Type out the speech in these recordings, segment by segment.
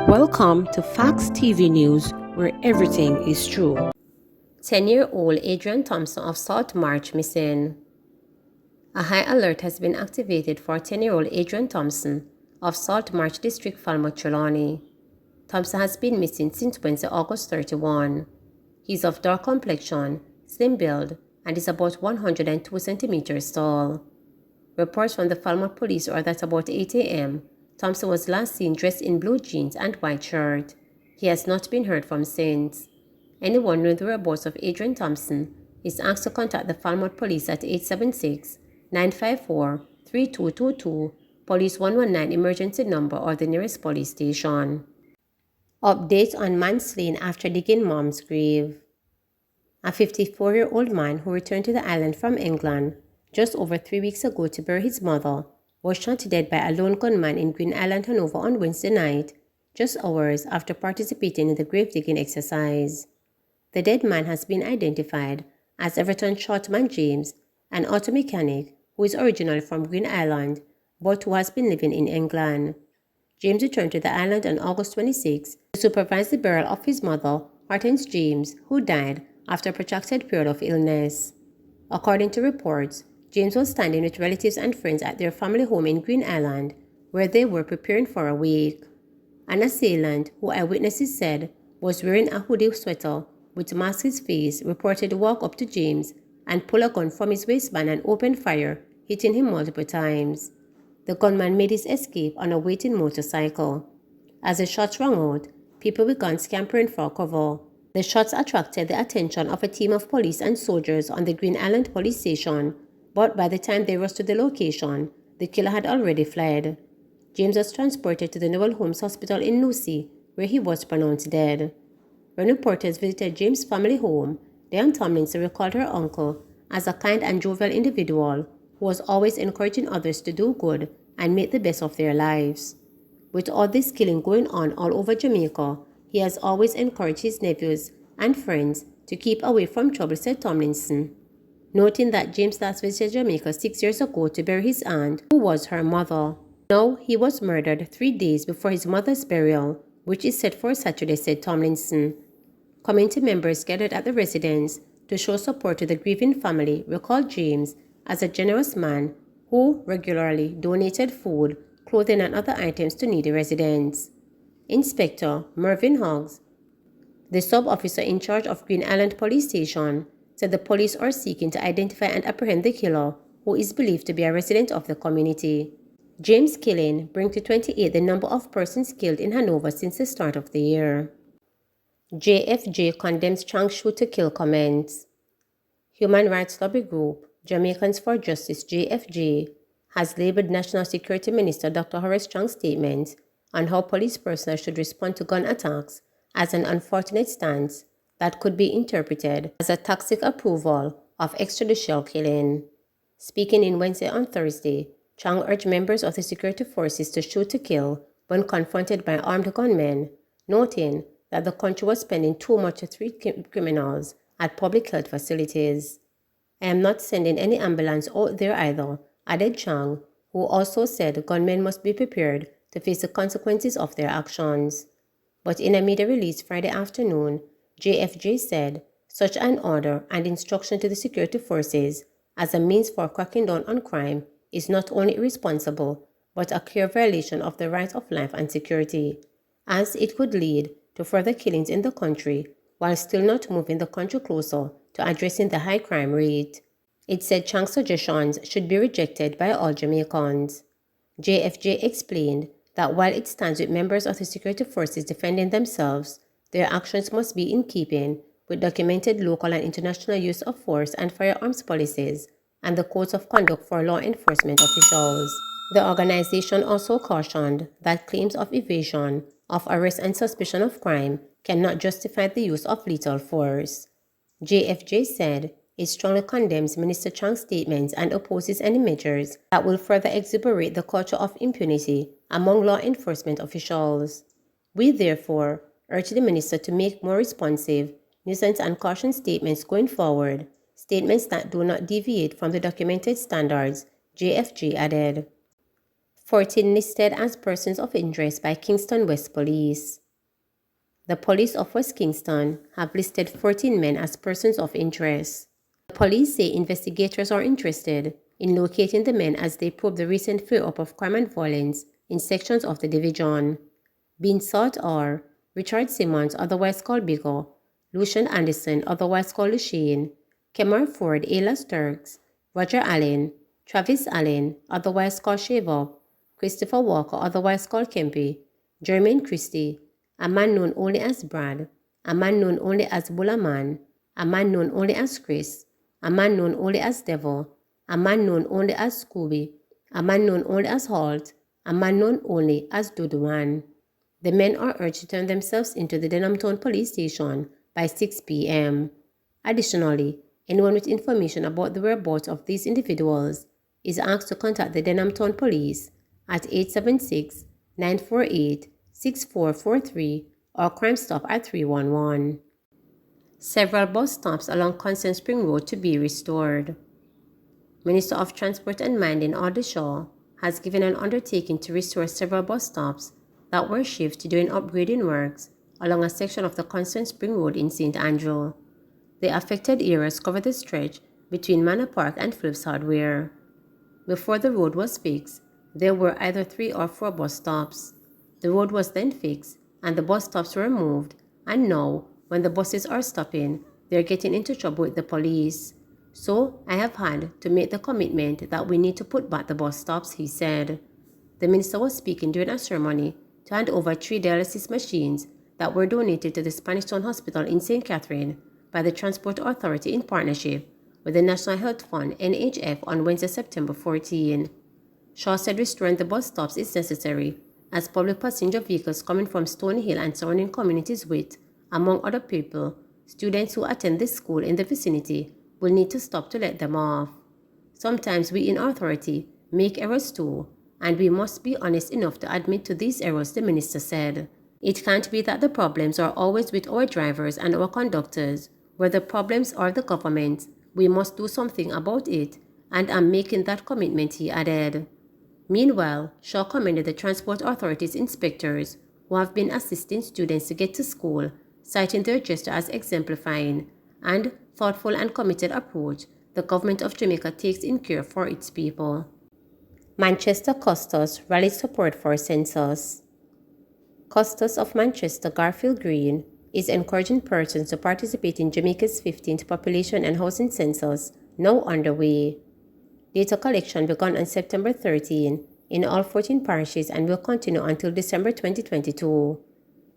Welcome to Facts TV News, where everything is true. 10-year-old Adrian Thompson of Salt March missing. A high alert has been activated for 10-year-old Adrian Thompson of Salt March District, Falmouth, Trelawney. Thompson has been missing since Wednesday, August 31. He is of dark complexion, slim build, and is about 102 centimeters tall. Reports from the Falmouth police are that about 8 a.m., Thompson was last seen dressed in blue jeans and white shirt. He has not been heard from since. Anyone knowing the whereabouts of Adrian Thompson is asked to contact the Falmouth police at 876-954-3222, Police 119 emergency number, or the nearest police station. Update on Manslane after digging mom's grave. A 54-year-old man who returned to the island from England just over 3 weeks ago to bury his mother was shot to death by a lone gunman in Green Island, Hanover on Wednesday night, just hours after participating in the grave-digging exercise. The dead man has been identified as Everton Shortman James, an auto mechanic who is originally from Green Island but who has been living in England. James returned to the island on August 26 to supervise the burial of his mother, Hortense James, who died after a protracted period of illness. According to reports, James was standing with relatives and friends at their family home in Green Island, where they were preparing for a wake. An assailant, who eyewitnesses said was wearing a hoodie sweater with masked his face, reported to walk up to James and pull a gun from his waistband and open fire, hitting him multiple times. The gunman made his escape on a waiting motorcycle. As the shots rang out, people began scampering for cover. The shots attracted the attention of a team of police and soldiers on the Green Island police station, but by the time they rushed to the location, the killer had already fled. James was transported to the Noble Homes Hospital in Lucy, where he was pronounced dead. When reporters visited James' family home, Diane Tomlinson recalled her uncle as a kind and jovial individual who was always encouraging others to do good and make the best of their lives. With all this killing going on all over Jamaica, he has always encouraged his nephews and friends to keep away from trouble, said Tomlinson, noting that James last visited Jamaica 6 years ago to bury his aunt, who was her mother. Now he was murdered 3 days before his mother's burial, which is set for Saturday, said Tomlinson. Community members gathered at the residence to show support to the grieving family recalled James as a generous man who regularly donated food, clothing, and other items to needy residents. Inspector Mervyn Hoggs, the sub-officer in charge of Green Island Police Station, said the police are seeking to identify and apprehend the killer, who is believed to be a resident of the community. James' killing brings to 28 the number of persons killed in Hanover since the start of the year. JFJ condemns Chang shoot-to-kill comments. Human rights lobby group Jamaicans for Justice JFJ has labeled National Security Minister Dr. Horace Chang's statement on how police personnel should respond to gun attacks as an unfortunate stance that could be interpreted as a toxic approval of extrajudicial killing. Speaking in Wednesday on Thursday, Chang urged members of the security forces to shoot to kill when confronted by armed gunmen, noting that the country was spending too much to treat criminals at public health facilities. I am not sending any ambulance out there either, added Chang, who also said gunmen must be prepared to face the consequences of their actions. But in a media release Friday afternoon, JFJ said such an order and instruction to the security forces as a means for cracking down on crime is not only irresponsible, but a clear violation of the right of life and security, as it could lead to further killings in the country while still not moving the country closer to addressing the high crime rate. It said Chang's suggestions should be rejected by all Jamaicans. JFJ explained that while it stands with members of the security forces defending themselves, their actions must be in keeping with documented local and international use of force and firearms policies and the codes of conduct for law enforcement officials. The organization also cautioned that claims of evasion of arrest and suspicion of crime cannot justify the use of lethal force. JFJ said it strongly condemns Minister Chang's statements and opposes any measures that will further exacerbate the culture of impunity among law enforcement officials. We therefore urge the minister to make more responsive nuisance and caution statements going forward, statements that do not deviate from the documented standards, JFJ added. 14 listed as persons of interest by Kingston West Police. The police of West Kingston have listed 14 men as persons of interest. The police say investigators are interested in locating the men as they probe the recent flare-up of crime and violence in sections of the division. Being sought are Richard Simmons, otherwise called Bigger, Lucian Anderson, otherwise called Lucian, Kemar Ford, alias Turks, Roger Allen, Travis Allen, otherwise called Shaver, Christopher Walker, otherwise called Kempe, Jermaine Christie, a man known only as Brad, a man known only as Bullaman, a man known only as Chris, a man known only as Devil, a man known only as Scooby, a man known only as Halt, a man known only as Duduan. The men are urged to turn themselves into the Denhamtown police station by 6 p.m. Additionally, anyone with information about the whereabouts of these individuals is asked to contact the Denhamtown police at 876-948-6443 or Crime Stop at 311. Several bus stops along Constant Spring Road to be restored. Minister of Transport and Mining Audley Shaw has given an undertaking to restore several bus stops that were shifted during upgrading works along a section of the Constant Spring Road in St. Andrew. The affected areas cover the stretch between Manor Park and Phillips Hardware. Before the road was fixed, there were either 3 or 4 bus stops. The road was then fixed and the bus stops were moved, and now, when the buses are stopping, they're getting into trouble with the police. So, I have had to make the commitment that we need to put back the bus stops, he said. The minister was speaking during a ceremony to hand over 3 dialysis machines that were donated to the Spanish Town Hospital in St. Catherine by the Transport Authority in partnership with the National Health Fund NHF on Wednesday, September 14. Shaw said restoring the bus stops is necessary as public passenger vehicles coming from Stony Hill and surrounding communities with, among other people, students who attend this school in the vicinity will need to stop to let them off. Sometimes we in authority make errors too, and we must be honest enough to admit to these errors, the minister said. It can't be that the problems are always with our drivers and our conductors. Where the problems are the government, we must do something about it, and I'm making that commitment, he added. Meanwhile, Shaw commended the Transport Authority's inspectors who have been assisting students to get to school, citing their gesture as exemplifying and thoughtful and committed approach the government of Jamaica takes in care for its people. Manchester Custos rallied support for Census. Custos of Manchester Garfield Green is encouraging persons to participate in Jamaica's 15th Population and Housing Census, now underway. Data collection began on September 13 in all 14 parishes and will continue until December 2022.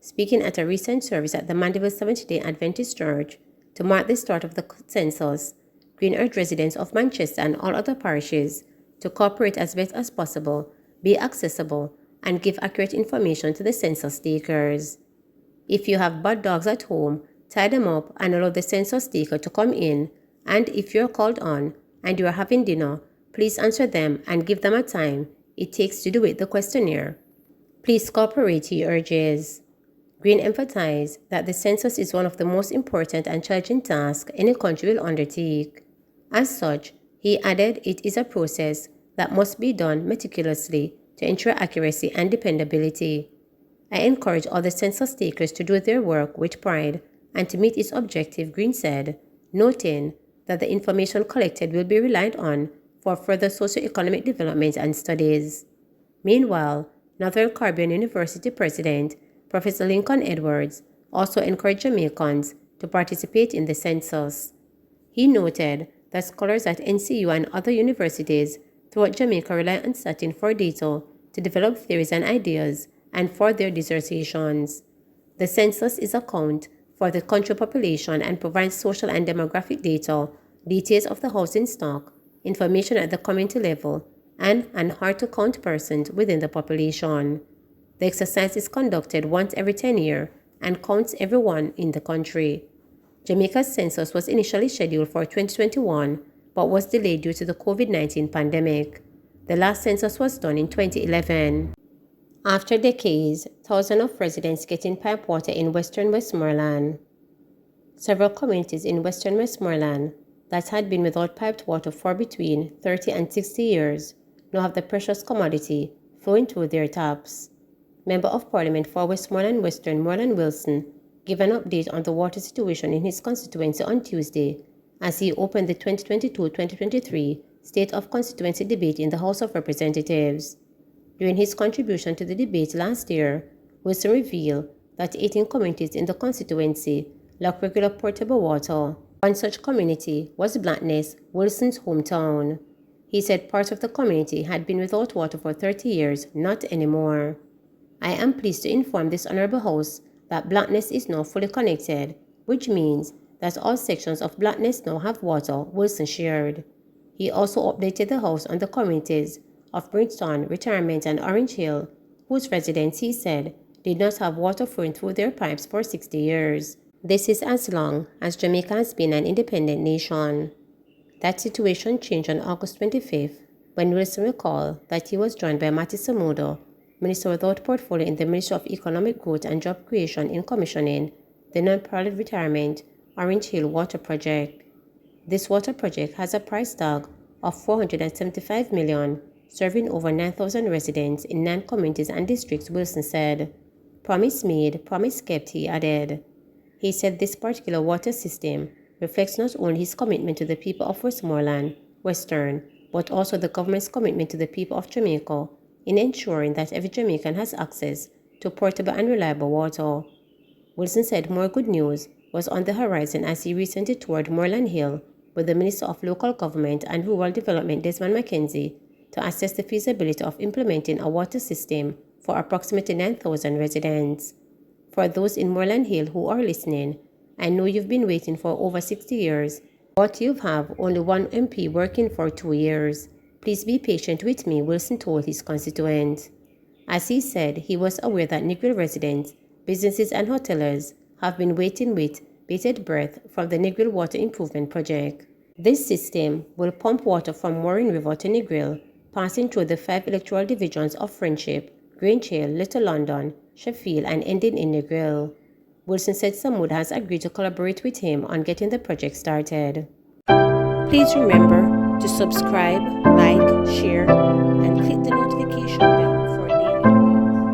Speaking at a recent service at the Mandeville Seventh-day Adventist Church to mark the start of the census, Green urged residents of Manchester and all other parishes to cooperate as best as possible, be accessible, and give accurate information to the census takers. If you have bad dogs at home, tie them up and allow the census taker to come in, and if you're called on and you are having dinner, please answer them and give them a time it takes to do the questionnaire. Please cooperate, he urges. Green emphasized that the census is one of the most important and challenging tasks any country will undertake. As such, he added it is a process that must be done meticulously to ensure accuracy and dependability. I encourage all the census takers to do their work with pride and to meet its objective, Green said, noting that the information collected will be relied on for further socio-economic development and studies. Meanwhile, Northern Caribbean University President Professor Lincoln Edwards also encouraged Jamaicans to participate in the census. He noted that scholars at NCU and other universities throughout Jamaica rely on satin for data to develop theories and ideas and for their dissertations. The census is a count for the country population and provides social and demographic data, details of the housing stock, information at the community level, and an hard-to-count persons within the population. The exercise is conducted once every 10 years and counts everyone in the country. Jamaica's census was initially scheduled for 2021 but was delayed due to the COVID-19 pandemic. The last census was done in 2011. After decades, thousands of residents getting pipe water in western Westmoreland. Several communities in western Westmoreland that had been without piped water for between 30 and 60 years now have the precious commodity flowing through their taps. Member of Parliament for Westmoreland Western Moreland Wilson gave an update on the water situation in his constituency on Tuesday as he opened the 2022-2023 State of Constituency debate in the House of Representatives. During his contribution to the debate last year, Wilson revealed that 18 communities in the constituency lack regular portable water. One such community was Blackness, Wilson's hometown. He said part of the community had been without water for 30 years, not anymore. I am pleased to inform this Honourable House that Blackness is now fully connected, which means that all sections of Blackness now have water, Wilson shared. He also updated the House on the communities of Bridgeton, Retirement and Orange Hill, whose residents, he said, did not have water flowing through their pipes for 60 years. This is as long as Jamaica has been an independent nation. That situation changed on August 25th when Wilson recalled that he was joined by Matty Samudo, Minister without portfolio in the Ministry of Economic Growth and Job Creation, in commissioning the non-parallel retirement Orange Hill Water Project. This water project has a price tag of $475 million, serving over 9,000 residents in 9 communities and districts, Wilson said. Promise made, promise kept, he added. He said this particular water system reflects not only his commitment to the people of Westmoreland, Western, but also the government's commitment to the people of Jamaica in ensuring that every Jamaican has access to portable and reliable water. Wilson said more good news was on the horizon as he recently toured Moreland Hill with the Minister of Local Government and Rural Development, Desmond McKenzie, to assess the feasibility of implementing a water system for approximately 9,000 residents. For those in Moreland Hill who are listening, I know you've been waiting for over 60 years, but you have only one MP working for 2 years. Please be patient with me, Wilson told his constituents. As he said, he was aware that Negril residents, businesses and hoteliers have been waiting with bated breath from the Negril Water Improvement Project. This system will pump water from Warren River to Negril, passing through the 5 electoral divisions of Friendship, Grange Hill, Little London, Sheffield and ending in Negril. Wilson said Samud has agreed to collaborate with him on getting the project started. Please remember to subscribe, like, share, and click the notification bell.